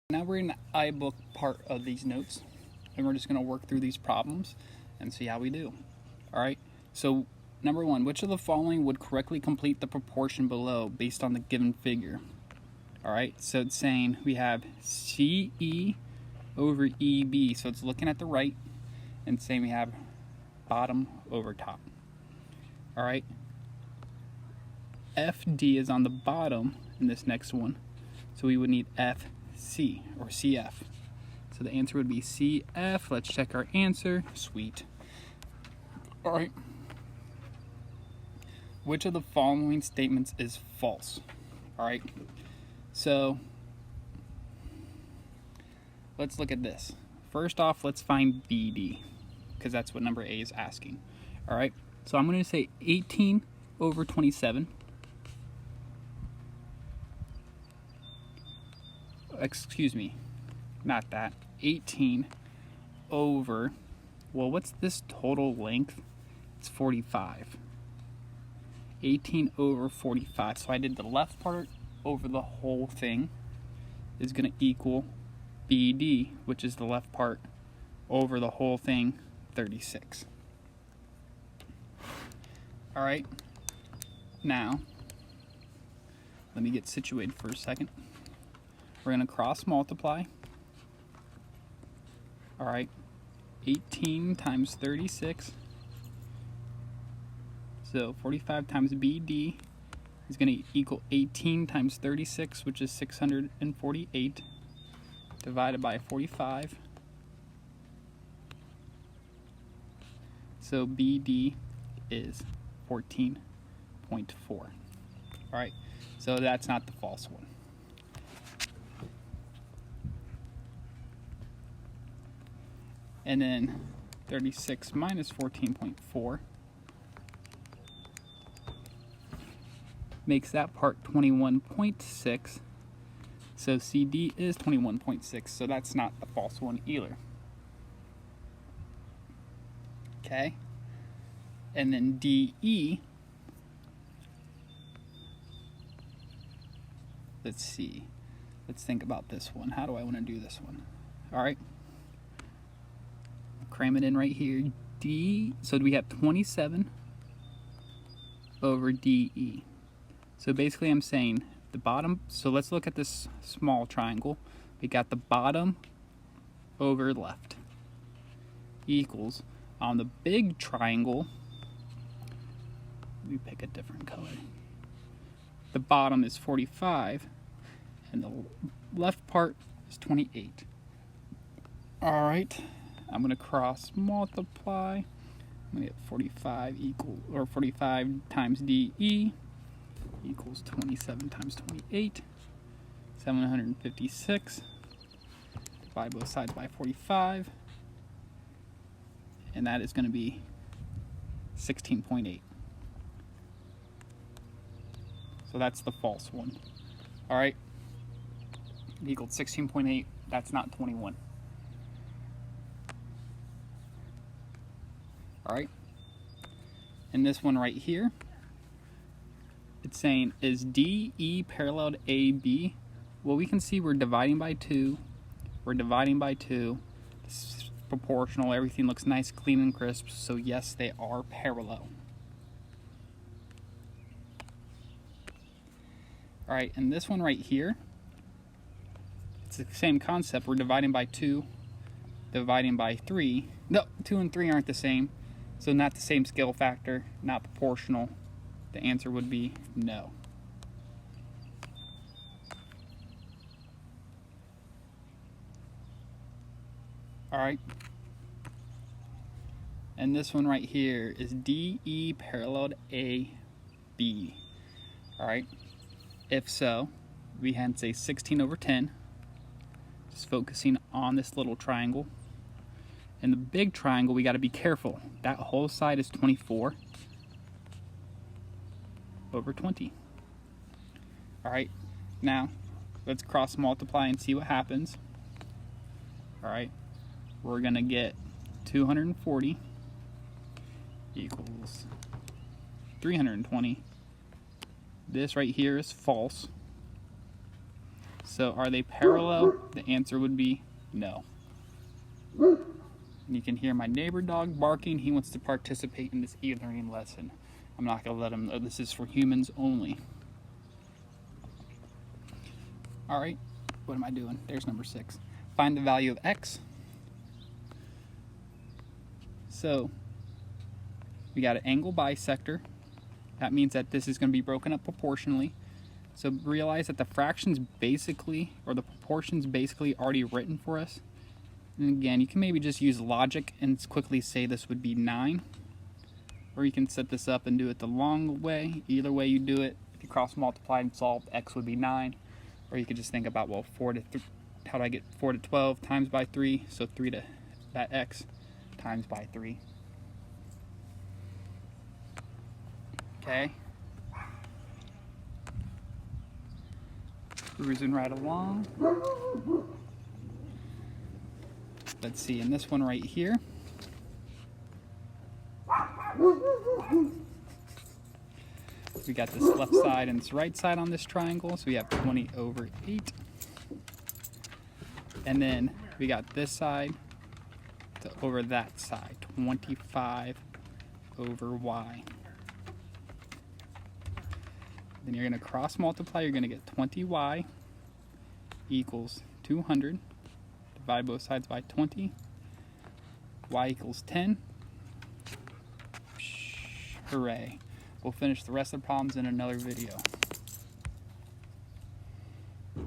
Now we're in the iBook part of these notes, and we're just going to work through these problems and see how we do. Alright, so number one, which of the following would correctly complete the proportion below based on the given figure? Alright, so it's saying we have CE over EB, so it's looking at the right, and saying we have bottom over top. Alright, FD is on the bottom in this next one, so we would need FC or CF. So the answer would be CF. Let's check our answer. Sweet. Alright. Which of the following statements is false? Alright. So let's look at this. First off, let's find BD, because that's what number A is asking. Alright. So I'm going to say 18 over 27. Excuse me, not that. 18 over, well, what's this total length? It's 45. 18 over 45. So I did the left part over the whole thing is going to equal BD, which is the left part over the whole thing, 36. All right. Now, let me get situated for a second. We're going to cross multiply. All right, 18 times 36. So 45 times BD is going to equal 18 times 36, which is 648, divided by 45. So BD is 14.4. All right, so that's not the false one. And then 36 minus 14.4 makes that part 21.6. So CD is 21.6. So that's not the false one either. Okay. And then DE, let's see. Let's think about this one. How do I want to do this one? All right. Cram it in right here. D, so we have 27 over DE. So basically I'm saying the bottom, so let's look at this small triangle. We got the bottom over left equals, on the big triangle, let me pick a different color. The bottom is 45 and the left part is 28. All right. I'm going to cross multiply. I'm going to get 45 equal, or 45 times DE equals 27 times 28, 756. Divide both sides by 45, and that is going to be 16.8. So that's the false one. All right, it equals 16.8. That's not 21. Alright, and this one right here, it's saying, is DE parallel to AB? Well, we can see we're dividing by 2. We're dividing by 2. This is proportional. Everything looks nice, clean, and crisp. So yes, they are parallel. Alright, and this one right here, it's the same concept. We're dividing by 2, dividing by 3. No, 2 and 3 aren't the same. So not the same scale factor, not proportional. The answer would be no. All right. And this one right here is DE parallel to AB. All right. If so, we had say 16 over 10. Just focusing on this little triangle. In the big triangle, we got to be careful. That whole side is 24 over 20. All right, now let's cross multiply and see what happens. All right, we're going to get 240 equals 320. This right here is false. So are they parallel? The answer would be no. And you can hear my neighbor dog barking. He wants to participate in this e-learning lesson. I'm not going to let him know this is for humans only. All right, what am I doing? There's number 6. Find the value of x. So we got an angle bisector. That means that this is going to be broken up proportionally. So realize that the fraction's basically, or the proportion's basically already written for us. And again, you can maybe just use logic and quickly say this would be 9. Or you can set this up and do it the long way. Either way you do it, if you cross multiply and solve, x would be 9. Or you could just think about, well, how do I get 4 to 12 times by 3? So 3 to that x times by 3. Okay. Cruising right along. Let's see, in this one right here, we got this left side and this right side on this triangle, so we have 20 over 8. And then we got this side over that side, 25 over y. Then you're going to cross multiply, you're going to get 20y equals 200. Divide both sides by 20. Y equals 10. Hooray. We'll finish the rest of the problems in another video.